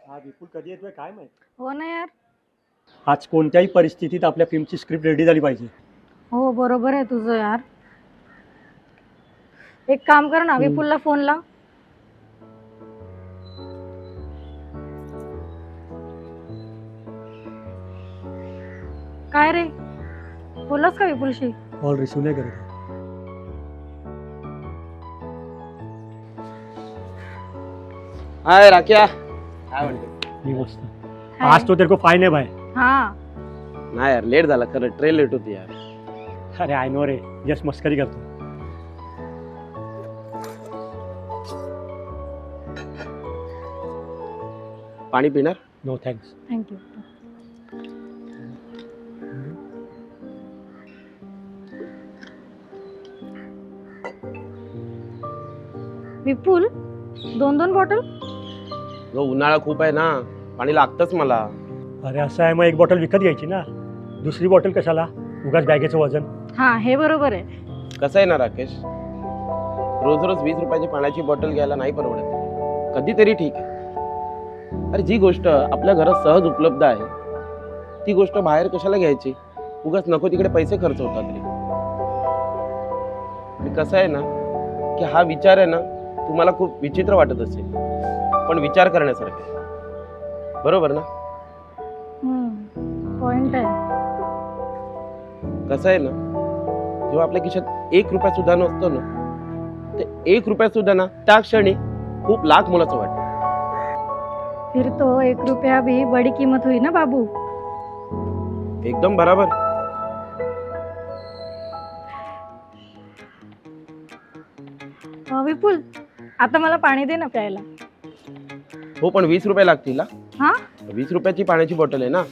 हा विपुल कधी येतोय काय माहित. हो ना यार. आज कोणत्याही परिस्थितीत आपल्या फिल्मची स्क्रिप्ट रेडी झाली पाहिजे. हो बरोबर आहे तुझं यार. एक काम कर ना, विपुलला फोन लाव. काय रे, बोललास का विपुलशी? कॉल रिसिव्ह नाही करत. हाय राख्या, काय म्हणते? मी मस्त. आज तो तेरे को फाइन है भाई. हाँ. नाही यार, लेट झाला खरं, ट्रेन लेट होती यार. अरे आय नो रे, जस्ट मस्करी करतो. पाणी पिणार? No thanks. Thank you. Vipul, 2-2 bottle? जो उन्हाळा खूप आहे ना, पाणी लागतंच मला. अरे असं आहे, मग एक बॉटल विकत घ्यायची ना. दुसरी बॉटल कशाला, उगाच बॅगेचं वजन. हा, हे बरोबर आहे. कसं आहे ना राकेश, रोज रोज 20 रुपयाची पाण्याची बॉटल घ्यायला नाही परवडत. कधीतरी ठीक आहे. अरे जी गोष्ट आपल्या घरात सहज उपलब्ध आहे ती गोष्ट बाहेर कशाला घ्यायची? उगाच नको तिकडे पैसे खर्च होतात रे. आणि कसं आहे ना की हा विचार आहे ना, तुम्हाला खूप विचित्र वाटत असेल, पण विचार करण्यासारखं आहे. बरोबर ना? पॉइंट आहे. कसं आहे ना, जेव्हा आपल्या खिशात 1 रुपया सुद्धा नसतो ना, ते 1 रुपया सुद्धा ना त्या क्षणी खूप लाख मोलाचं वाटतं. फिर तो 1 रुपया भी बड़ी कीमत हुई ना बाबू. एकदम बराबर. विपुल, आता मला पाणी दे ना प्यायला. हो, पण 20 रुपये लागतील. हा, 20 रुपयाची पाण्याची बॉटल आहे ना.